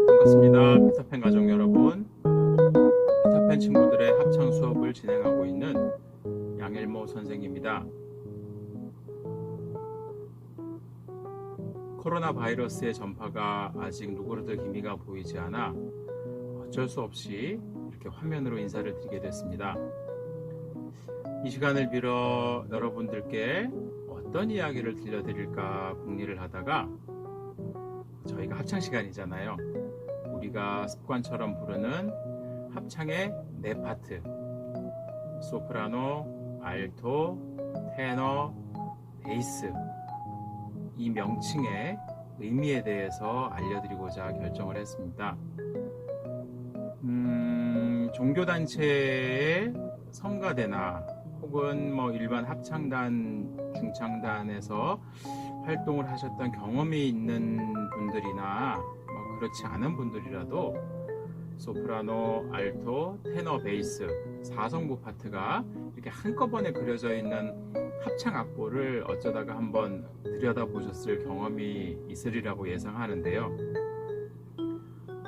반갑습니다. 피터팬 가족 여러분, 피터팬 친구들의 합창 수업을 진행하고 있는 양일모 선생입니다. 코로나 바이러스의 전파가 아직 누구라도 기미가 보이지 않아 어쩔 수 없이 이렇게 화면으로 인사를 드리게 됐습니다. 이 시간을 빌어 여러분들께 어떤 이야기를 들려드릴까 궁리를 하다가 저희가 합창 시간이잖아요. 우리가 습관처럼 부르는 합창의 네 파트, 소프라노, 알토, 테너, 베이스, 이 명칭의 의미에 대해서 알려드리고자 결정을 했습니다. 종교단체의 성가대나 혹은 일반 합창단, 중창단에서 활동을 하셨던 경험이 있는 분들이나 그렇지 않은 분들이라도 소프라노, 알토, 테너, 베이스 4성부 파트가 이렇게 한꺼번에 그려져 있는 합창 악보를 어쩌다가 한번 들여다보셨을 경험이 있으리라고 예상하는데요.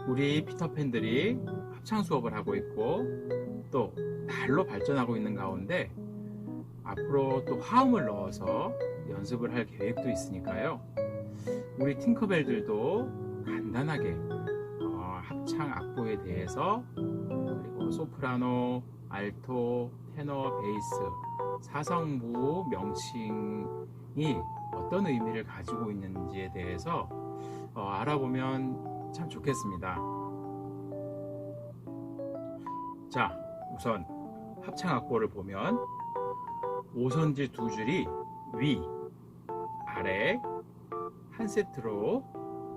우리 피터팬들이 합창 수업을 하고 있고 또 날로 발전하고 있는 가운데 앞으로 또 화음을 넣어서 연습을 할 계획도 있으니까요. 우리 팅커벨들도 간단하게 합창 악보에 대해서 그리고 소프라노, 알토, 테너, 베이스 4성부 명칭이 어떤 의미를 가지고 있는지에 대해서 알아보면 참 좋겠습니다. 자, 우선 합창 악보를 보면 5선지 두 줄이 위, 아래 한 세트로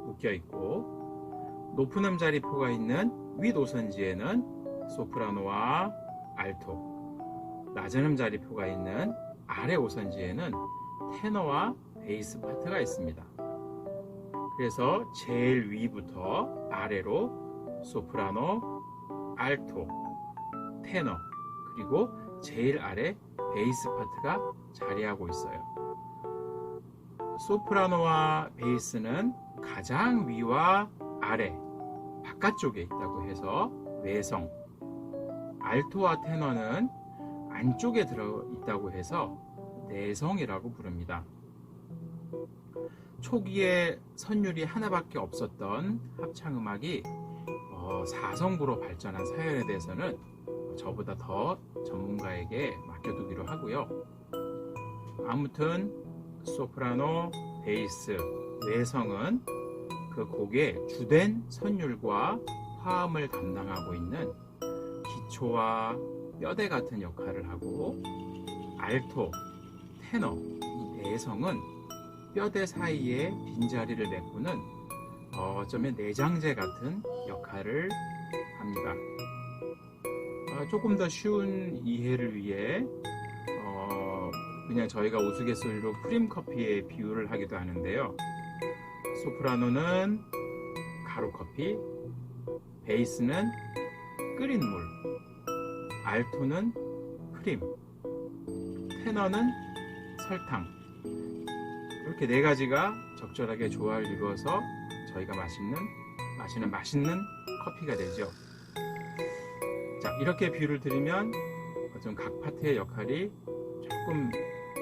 묶여 있고 높은 음자리표가 있는 윗 5선지에는 소프라노와 알토, 낮은 음자리표가 있는 아래 5선지에는 테너와 베이스 파트가 있습니다. 그래서 제일 위부터 아래로 소프라노, 알토, 테너, 그리고 제일 아래 베이스 파트가 자리하고 있어요. 소프라노와 베이스는 가장 위와 아래, 바깥쪽에 있다고 해서 외성, 알토와 테너는 안쪽에 들어 있다고 해서 내성이라고 부릅니다. 초기에 선율이 하나밖에 없었던 합창음악이 4성부로 발전한 사연에 대해서는 저보다 더 전문가에게 맡겨두기로 하고요. 아무튼 소프라노, 베이스, 외성은 그 곡의 주된 선율과 화음을 담당하고 있는 기초와 뼈대 같은 역할을 하고, 알토, 테너, 이 내성은 뼈대 사이에 빈자리를 메꾸는 어쩌면 내장재 같은 역할을 합니다. 조금 더 쉬운 이해를 위해 그냥 저희가 우스갯소리로 크림커피에 비유를 하기도 하는데요. 소프라노는 가루커피, 베이스는 끓인 물, 알토는 크림, 테너는 설탕. 이렇게 네 가지가 적절하게 조화를 이루어서 저희가 마시는 맛있는 커피가 되죠. 자, 이렇게 비유를 드리면 좀 각 파트의 역할이 조금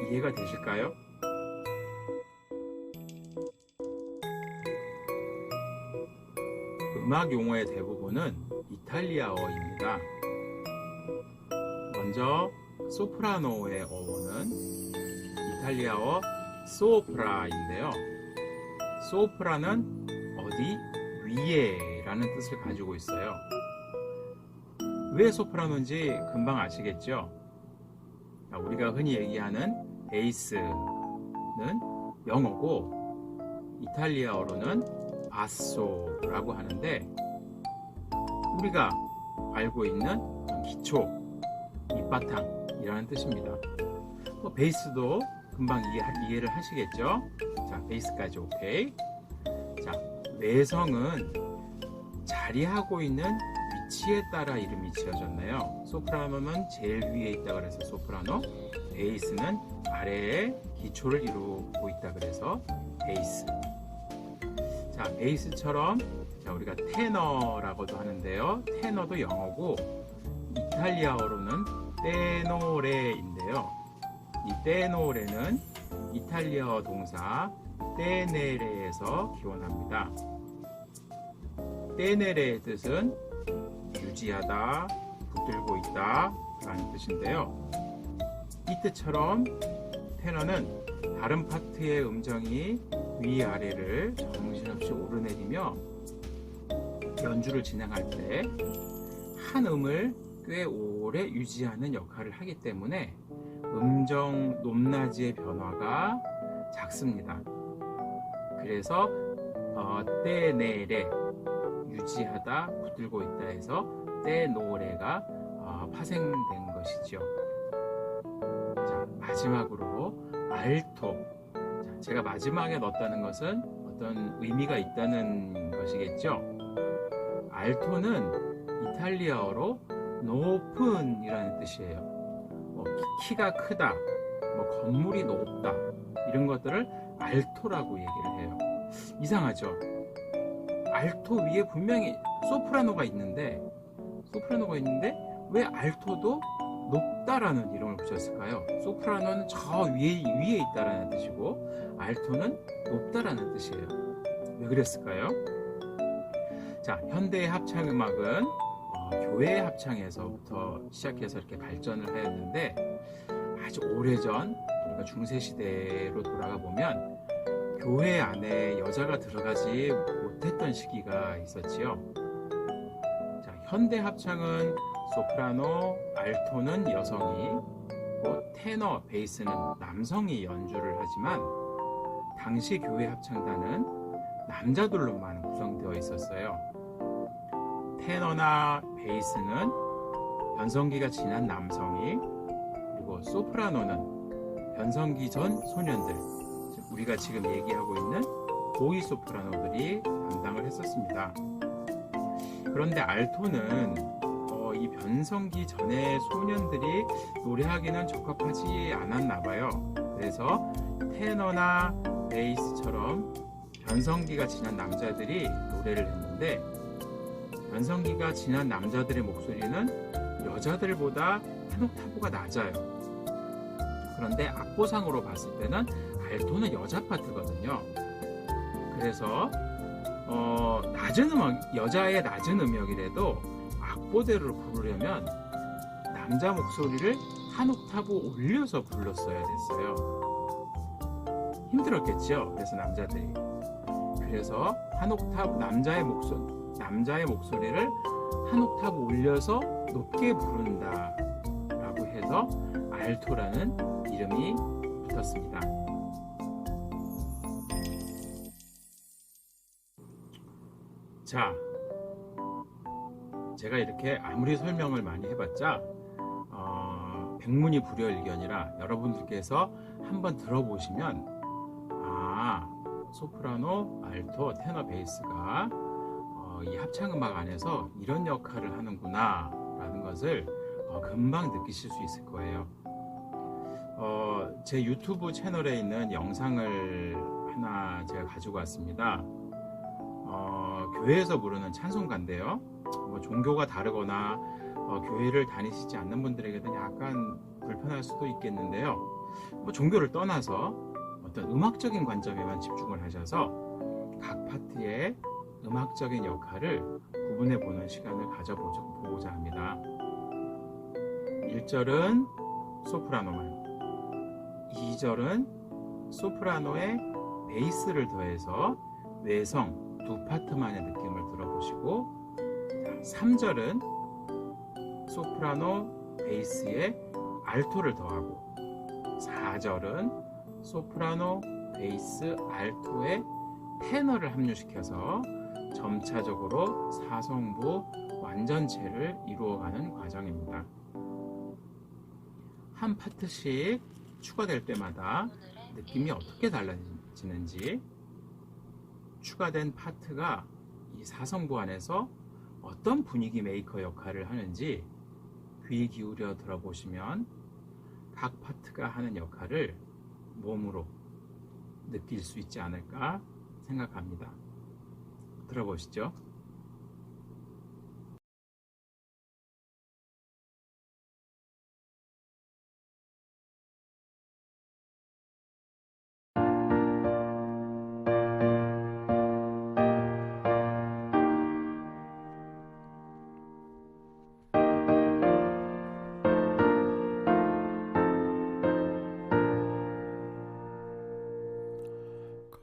이해가 되실까요? 음악 용어의 대부분은 이탈리아어입니다. 먼저 소프라노의 어원은 이탈리아어 소프라인데요. 소프라는 어디 위에 라는 뜻을 가지고 있어요. 왜 소프라노인지 금방 아시겠죠? 우리가 흔히 얘기하는 베이스는 영어고 이탈리아어로는 바소라고 하는데, 우리가 알고 있는 기초, 밑바탕이라는 뜻입니다. 베이스도 금방 이해를 하시겠죠? 자, 베이스까지 오케이. 자, 외성은 자리하고 있는 위치에 따라 이름이 지어졌네요. 소프라노는 제일 위에 있다 그래서 소프라노, 베이스는 아래에 기초를 이루고 있다 그래서 베이스. 자, 베이스처럼 자, 우리가 테너라고도 하는데요. 테너도 영어고 이탈리아어로는 테노레인데요. 이 테노레는 이탈리아어 동사 테네레에서 기원합니다. 테네레의 뜻은 유지하다, 붙들고 있다 라는 뜻인데요. 이 뜻처럼 테너는 다른 파트의 음정이 위아래를 정신없이 오르내리며 연주를 진행할 때 한 음을 꽤 오래 유지하는 역할을 하기 때문에 음정 높낮이의 변화가 작습니다. 그래서 테네레 유지하다, 붙들고 있다 해서 테노레가 파생된 것이죠. 자, 마지막으로 알토. 자, 제가 마지막에 넣었다는 것은 어떤 의미가 있다는 것이겠죠. 알토는 이탈리아어로 높은이라는 뜻이에요. 키가 크다, 건물이 높다 이런 것들을 알토라고 얘기를 해요. 이상하죠? 알토 위에 분명히 소프라노가 있는데 왜 알토도 높다라는 이름을 붙였을까요? 소프라노는 저 위에 있다라는 뜻이고 알토는 높다라는 뜻이에요. 왜 그랬을까요? 자, 현대의 합창음악은 교회 합창에서부터 시작해서 이렇게 발전을 하였는데 아주 오래전 우리가 중세시대로 돌아가 보면 교회 안에 여자가 들어가지 못했던 시기가 있었지요. 자, 현대 합창은 소프라노, 알토는 여성이, 테너, 베이스는 남성이 연주를 하지만 당시 교회 합창단은 남자들로만 구성되어 있었어요. 테너나 베이스는 변성기가 지난 남성이, 그리고 소프라노는 변성기 전 소년들, 우리가 지금 얘기하고 있는 보이 소프라노들이 담당을 했었습니다. 그런데 알토는 이 변성기 전의 소년들이 노래하기는 적합하지 않았나 봐요. 그래서 테너나 베이스처럼 변성기가 지난 남자들이 노래를 했는데 변성기가 지난 남자들의 목소리는 여자들보다 한 옥타브가 낮아요. 그런데 악보상으로 봤을 때는 알토는 여자 파트거든요. 그래서 낮은 음악, 여자의 낮은 음역이라도 악보대로 부르려면 남자 목소리를 한 옥타브 올려서 불렀어야 됐어요. 힘들었겠죠. 그래서 남자들이. 그래서 한 옥타브 남자의 목소리를 한 옥타브 올려서 높게 부른다 라고 해서 알토라는 이름이 붙었습니다. 자, 제가 이렇게 아무리 설명을 많이 해봤자 백문이불여일견이라 여러분들께서 한번 들어보시면 소프라노, 알토, 테너, 베이스가 이 합창음악 안에서 이런 역할을 하는구나 라는 것을 금방 느끼실 수 있을 거예요. 제 유튜브 채널에 있는 영상을 하나 제가 가지고 왔습니다. 교회에서 부르는 찬송가인데요. 종교가 다르거나 교회를 다니시지 않는 분들에게는 약간 불편할 수도 있겠는데요. 종교를 떠나서 어떤 음악적인 관점에만 집중을 하셔서 각 파트의 음악적인 역할을 구분해 보는 시간을 가져보고자 합니다. 1절은 소프라노만, 2절은 소프라노에 베이스를 더해서 외성 두 파트만의 느낌을 들어보시고, 3절은 소프라노 베이스에 알토를 더하고, 4절은 소프라노 베이스 알토에 테너를 합류시켜서 점차적으로 사성부 완전체를 이루어가는 과정입니다. 한 파트씩 추가될 때마다 느낌이 어떻게 달라지는지, 추가된 파트가 이 사성부 안에서 어떤 분위기 메이커 역할을 하는지 귀 기울여 들어보시면 각 파트가 하는 역할을 몸으로 느낄 수 있지 않을까 생각합니다. 들어보시죠.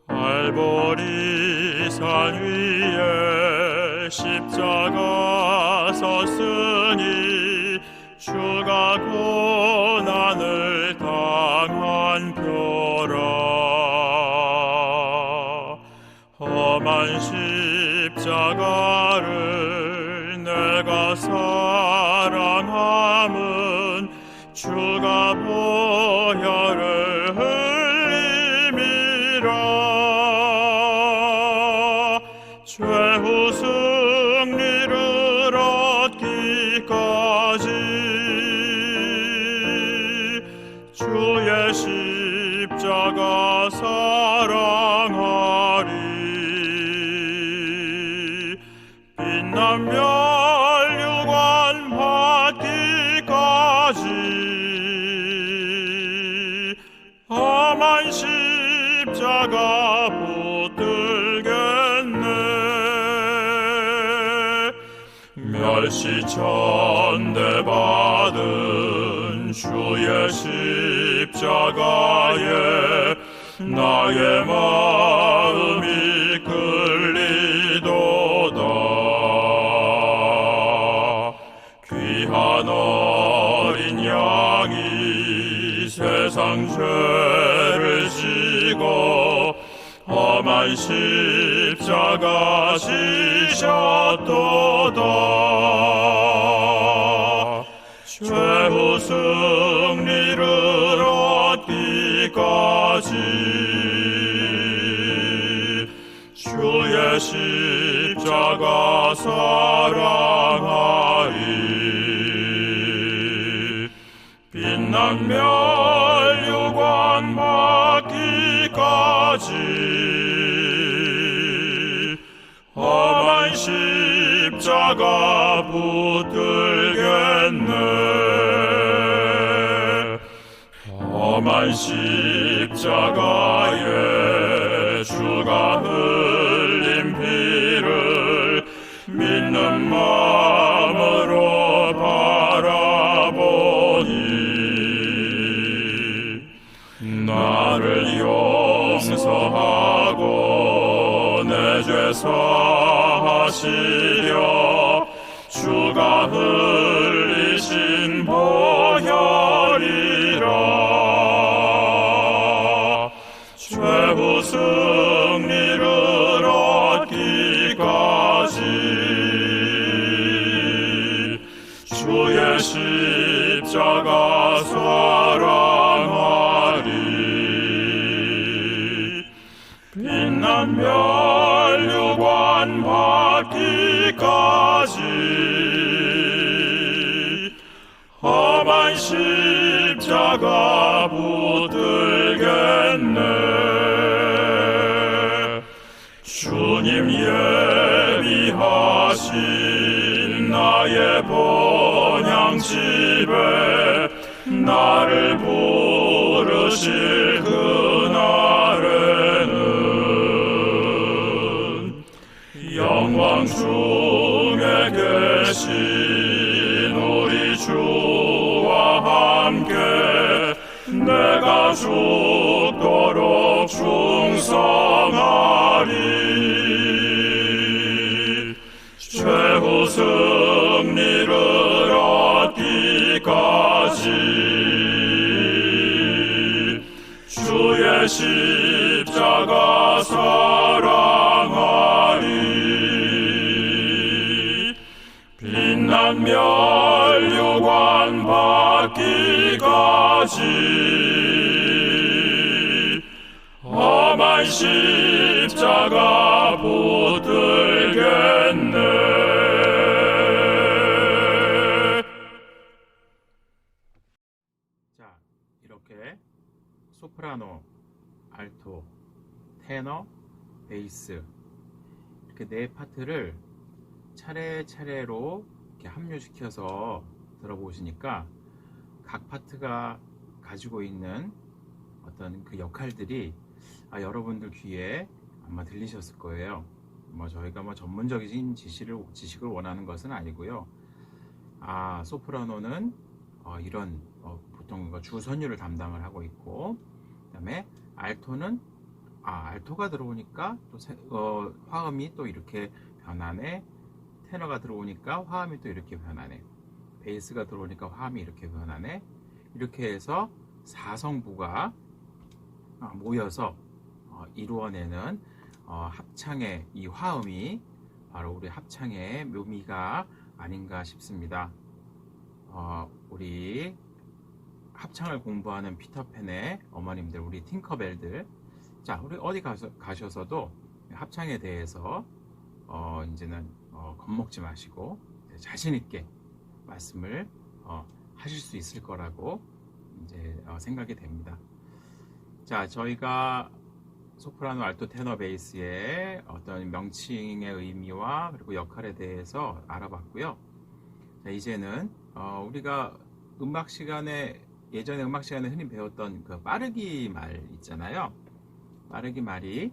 갈보리 산 위에 십자가 섰으니 주가 고난을 당한 표라. 험한 십자가를 내가 사랑함은 주가 보혈을 흘림이라. 최후 승리를 얻기까지 주의 십자가 사랑하리. 빛나며 멸류관 받기까지 험한 십자가 붙들겠네. 멸시천대 받은 주의 십자가에 나의 마음이 끌리도다. 귀한 어린 양이 세상 죄를 지고 험한 십자가 지셨도다. 최후 승리를 얻기까지 주의 십자가 사랑하리. 빛난 멸류관 받기까지 험한 십자가 붙들겠네. 험한 십자가에 주가 흘린 피를 믿는 마음으로 바라보니 나를 용서하고 내 죄 사하시려 주가 흘리신 보혈이라. 최후 승리를 얻기까지 주의 십자가 사랑하리. 빛난 멸류관 받기까지 험한 십자가 붙들겠네. 주님 예비하신 나의 본향집에 나를 부르실 그날에는 영광 중에 계신 우리 주와 함께 내가 죽도록 충성하리. 최후 승리를 얻기까지 주의 십자가 사랑하리. 빛난 멸류관 받기까지 험한 십자가 붙들겠네. 자, 이렇게 소프라노, 알토, 테너, 베이스 이렇게 네 파트를 차례차례로 이렇게 합류시켜서 들어보시니까 각 파트가 가지고 있는 어떤 그 역할들이 여러분들 귀에 아마 들리셨을 거예요. 저희가 전문적인 지식을 원하는 것은 아니고요. 소프라노는 이런 보통 주 선율을 담당을 하고 있고, 그다음에 알토는 알토가 들어오니까 또 화음이 또 이렇게 변하네. 테너가 들어오니까 화음이 또 이렇게 변하네. 베이스가 들어오니까 화음이 이렇게 변하네. 이렇게 해서 4성부가 모여서 이루어내는 합창의 이 화음이 바로 우리 합창의 묘미가 아닌가 싶습니다. 우리 합창을 공부하는 피터팬의 어머님들, 우리 팅커벨들, 우리 어디 가셔서도 합창에 대해서 이제는 겁먹지 마시고 자신 있게 말씀을 하실 수 있을 거라고 이제 생각이 됩니다. 저희가 소프라노, 알토, 테너, 베이스의 어떤 명칭의 의미와 그리고 역할에 대해서 알아봤고요. 이제는 우리가 예전에 음악 시간에 흔히 배웠던 그 빠르기 말 있잖아요. 빠르기 말이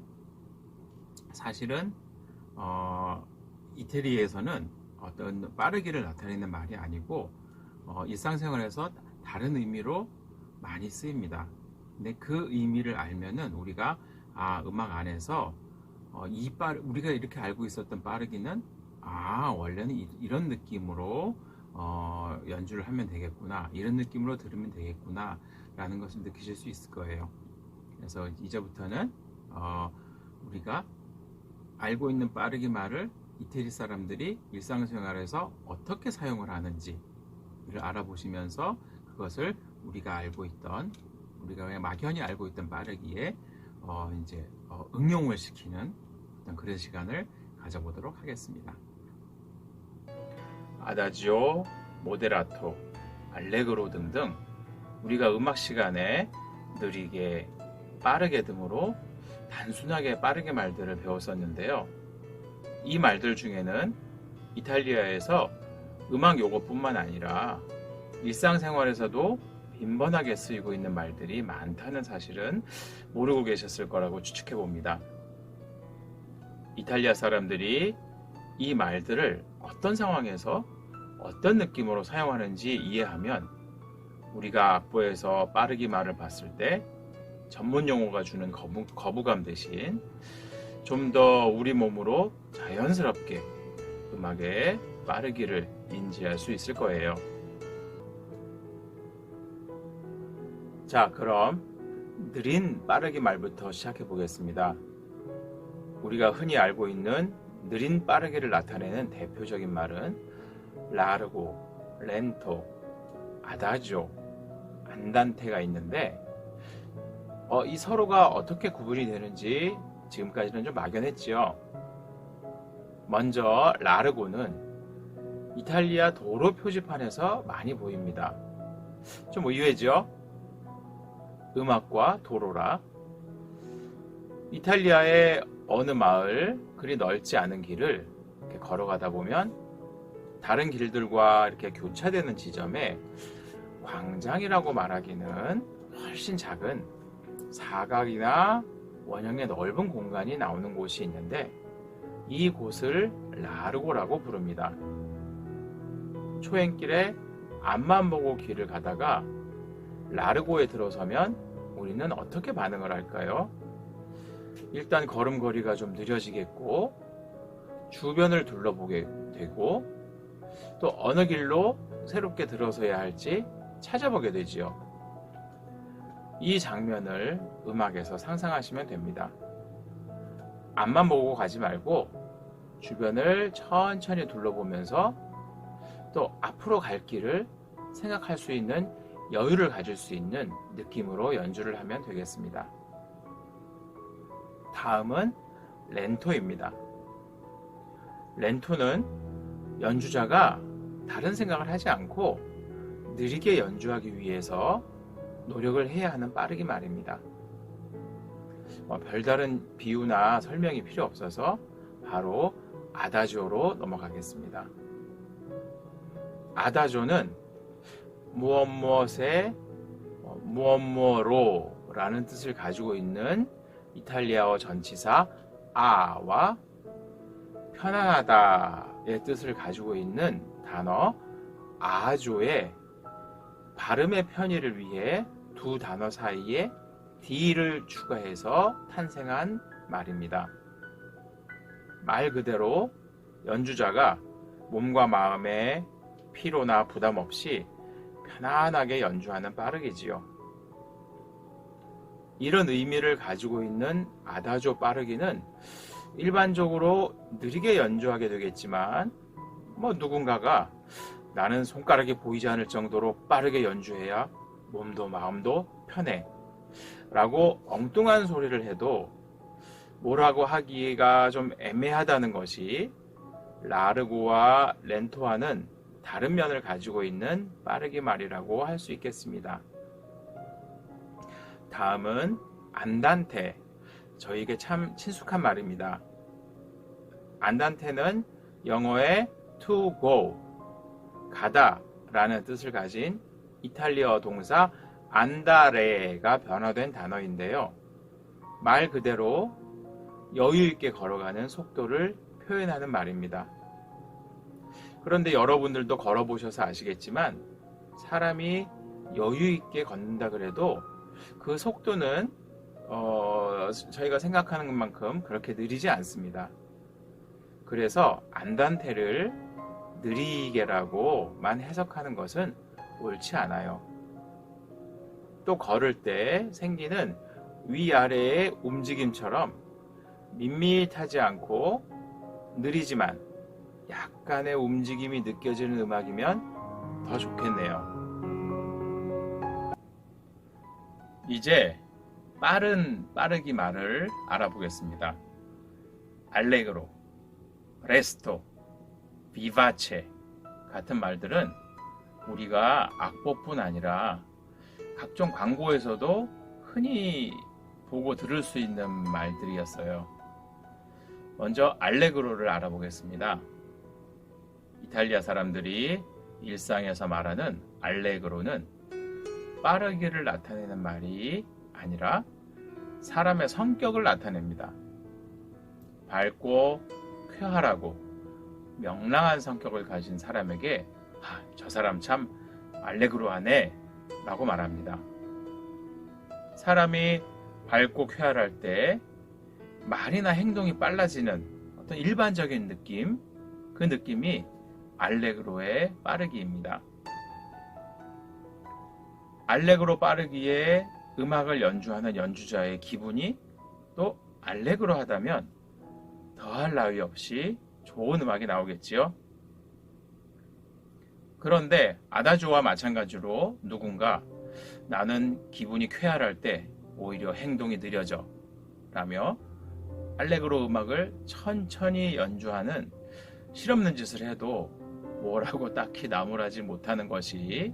사실은 이태리에서는 어떤 빠르기를 나타내는 말이 아니고 일상생활에서 다른 의미로 많이 쓰입니다. 근데 그 의미를 알면은 우리가 음악 안에서 우리가 이렇게 알고 있었던 빠르기는 원래는 이런 느낌으로 연주를 하면 되겠구나, 이런 느낌으로 들으면 되겠구나 라는 것을 느끼실 수 있을 거예요. 그래서 이제부터는 우리가 알고 있는 빠르기 말을 이태리 사람들이 일상생활에서 어떻게 사용을 하는지를 알아보시면서 그것을 우리가 그냥 막연히 알고 있던 빠르기에 응용을 시키는 어떤 그런 시간을 가져보도록 하겠습니다. 아다지오, 모데라토, 알레그로 등등 우리가 음악 시간에 느리게, 빠르게 등으로 단순하게 빠르게 말들을 배웠었는데요. 이 말들 중에는 이탈리아에서 음악 용어뿐만 아니라 일상생활에서도 빈번하게 쓰이고 있는 말들이 많다는 사실은 모르고 계셨을 거라고 추측해 봅니다. 이탈리아 사람들이 이 말들을 어떤 상황에서 어떤 느낌으로 사용하는지 이해하면 우리가 악보에서 빠르기 말을 봤을 때 전문 용어가 주는 거부감 대신 좀 더 우리 몸으로 자연스럽게 음악의 빠르기를 인지할 수 있을 거예요. 그럼 느린 빠르기 말부터 시작해 보겠습니다. 우리가 흔히 알고 있는 느린 빠르기를 나타내는 대표적인 말은 라르고, 렌토, 아다지오, 안단테가 있는데 이 서로가 어떻게 구분이 되는지 지금까지는 좀 막연했지요. 먼저 라르고는 이탈리아 도로 표지판에서 많이 보입니다. 좀 의외죠? 음악과 도로라. 이탈리아의 어느 마을, 그리 넓지 않은 길을 이렇게 걸어가다 보면 다른 길들과 이렇게 교차되는 지점에 광장이라고 말하기는 훨씬 작은 사각이나 원형의 넓은 공간이 나오는 곳이 있는데 이 곳을 라르고라고 부릅니다. 초행길에 앞만 보고 길을 가다가 라르고에 들어서면 우리는 어떻게 반응을 할까요? 일단 걸음걸이가 좀 느려지겠고 주변을 둘러보게 되고 또 어느 길로 새롭게 들어서야 할지 찾아보게 되지요. 이 장면을 음악에서 상상하시면 됩니다. 앞만 보고 가지 말고 주변을 천천히 둘러보면서 또 앞으로 갈 길을 생각할 수 있는 여유를 가질 수 있는 느낌으로 연주를 하면 되겠습니다. 다음은 렌토입니다. 렌토는 연주자가 다른 생각을 하지 않고 느리게 연주하기 위해서 노력을 해야 하는 빠르기 말입니다. 별다른 비유나 설명이 필요 없어서 바로 아다지오로 넘어가겠습니다. 아다지오는 무엇 무엇의 무엇 무엇로라는 뜻을 가지고 있는 이탈리아어 전치사 아와 편안하다의 뜻을 가지고 있는 단어 아조의 발음의 편의를 위해 두 단어 사이에 d를 추가해서 탄생한 말입니다. 말 그대로 연주자가 몸과 마음에 피로나 부담 없이 편안하게 연주하는 빠르기지요. 이런 의미를 가지고 있는 아다조 빠르기는 일반적으로 느리게 연주하게 되겠지만 누군가가 나는 손가락이 보이지 않을 정도로 빠르게 연주해야 몸도 마음도 편해 라고 엉뚱한 소리를 해도 뭐라고 하기가 좀 애매하다는 것이 라르고와 렌토와는 다른 면을 가지고 있는 빠르기 말이라고 할 수 있겠습니다. 다음은 안단테, 저에게 참 친숙한 말입니다. 안단테는 영어의 to go, 가다 라는 뜻을 가진 이탈리아 동사 안다레가 변화된 단어인데요. 말 그대로 여유 있게 걸어가는 속도를 표현하는 말입니다. 그런데 여러분들도 걸어보셔서 아시겠지만 사람이 여유 있게 걷는다 그래도 그 속도는 저희가 생각하는 것만큼 그렇게 느리지 않습니다. 그래서 안단테를 느리게라고만 해석하는 것은 옳지 않아요. 또 걸을 때 생기는 위아래의 움직임처럼 밋밋하지 않고 느리지만 약간의 움직임이 느껴지는 음악이면 더 좋겠네요. 이제 빠르기 말을 알아보겠습니다. 알레그로, 레스토, 비바체 같은 말들은 우리가 악보뿐 아니라 각종 광고에서도 흔히 보고 들을 수 있는 말들이었어요. 먼저 알레그로를 알아보겠습니다. 이탈리아 사람들이 일상에서 말하는 알레그로는 빠르기를 나타내는 말이 아니라 사람의 성격을 나타냅니다. 밝고 쾌활하고 명랑한 성격을 가진 사람에게 저 사람 참 알레그로하네 라고 말합니다. 사람이 밝고 쾌활할 때 말이나 행동이 빨라지는 어떤 일반적인 느낌, 그 느낌이 알레그로의 빠르기입니다. 알레그로 빠르기에 음악을 연주하는 연주자의 기분이 또 알레그로하다면 더할 나위 없이 좋은 음악이 나오겠지요. 그런데 아다조와 마찬가지로 누군가 나는 기분이 쾌활할 때 오히려 행동이 느려져 라며 알레그로 음악을 천천히 연주하는 실없는 짓을 해도 뭐라고 딱히 나무라지 못하는 것이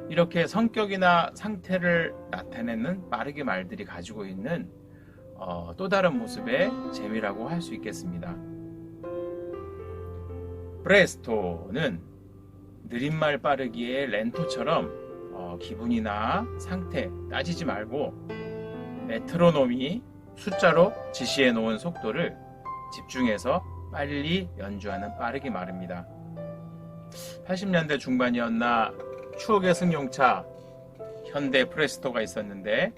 이렇게 성격이나 상태를 나타내는 빠르게 말들이 가지고 있는 또 다른 모습의 재미라고 할 수 있겠습니다. 프레스토는 느린말 빠르기의 렌토처럼 기분이나 상태 따지지 말고 메트로놈이 숫자로 지시해 놓은 속도를 집중해서 빨리 연주하는 빠르기 말입니다. 80년대 중반이었나 추억의 승용차 현대 프레스토가 있었는데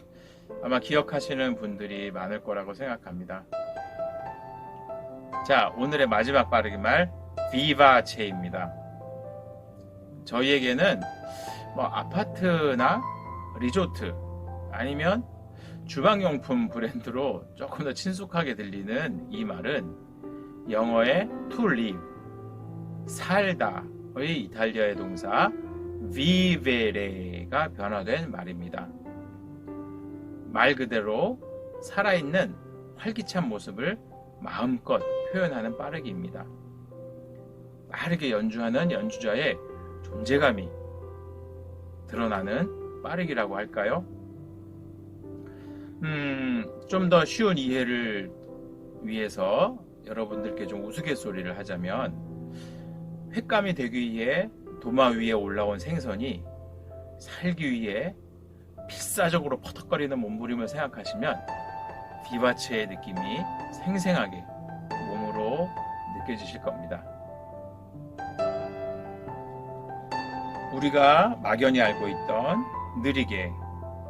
아마 기억하시는 분들이 많을 거라고 생각합니다. 자, 오늘의 마지막 빠르기 말 비바체입니다. 저희에게는 아파트나 리조트 아니면 주방용품 브랜드로 조금 더 친숙하게 들리는 이 말은 영어의 to live, 살다의 이탈리아의 동사 vivere가 변화된 말입니다. 말 그대로 살아있는 활기찬 모습을 마음껏 표현하는 빠르기입니다. 빠르게 연주하는 연주자의 존재감이 드러나는 빠르기라고 할까요? 좀 더 쉬운 이해를 위해서 여러분들께 좀 우스갯소리를 하자면, 횟감이 되기 위해 도마 위에 올라온 생선이 살기 위해 필사적으로 퍼덕거리는 몸부림을 생각하시면 디바체의 느낌이 생생하게 몸으로 느껴지실 겁니다. 우리가 막연히 알고 있던 느리게,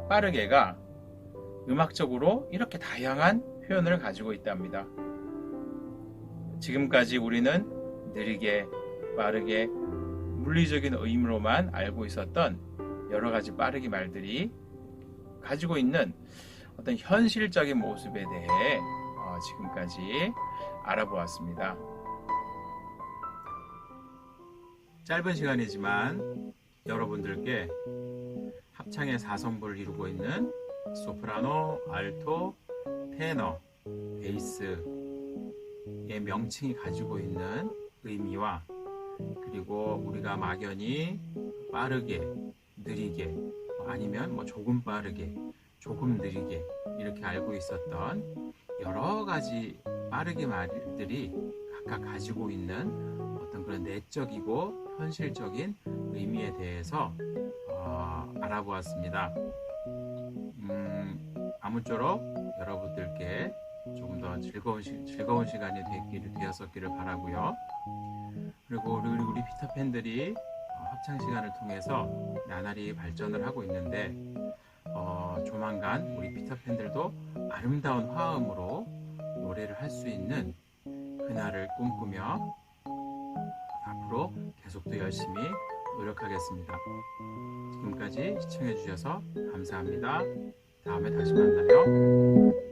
빠르게가 음악적으로 이렇게 다양한 표현을 가지고 있답니다. 지금까지 우리는 느리게, 빠르게, 물리적인 의미로만 알고 있었던 여러 가지 빠르기 말들이 가지고 있는 어떤 현실적인 모습에 대해 지금까지 알아보았습니다. 짧은 시간이지만 여러분들께 합창의 4성부를 이루고 있는 소프라노, 알토, 테너, 베이스의 명칭이 가지고 있는 의미와, 그리고 우리가 막연히 빠르게, 느리게, 아니면 조금 빠르게, 조금 느리게 이렇게 알고 있었던 여러 가지 빠르게 말들이 각각 가지고 있는 어떤 그런 내적이고 현실적인 의미에 대해서 알아보았습니다. 아무쪼록 여러분들께 조금 더 즐거운 시간이 되었었기를 바라고요. 그리고 우리 피터팬들이 합창 시간을 통해서 나날이 발전을 하고 있는데, 조만간 우리 피터팬들도 아름다운 화음으로 노래를 할 수 있는 그날을 꿈꾸며 앞으로 계속 더 열심히 노력하겠습니다. 지금까지 시청해 주셔서 감사합니다. 다음에 다시 만나요.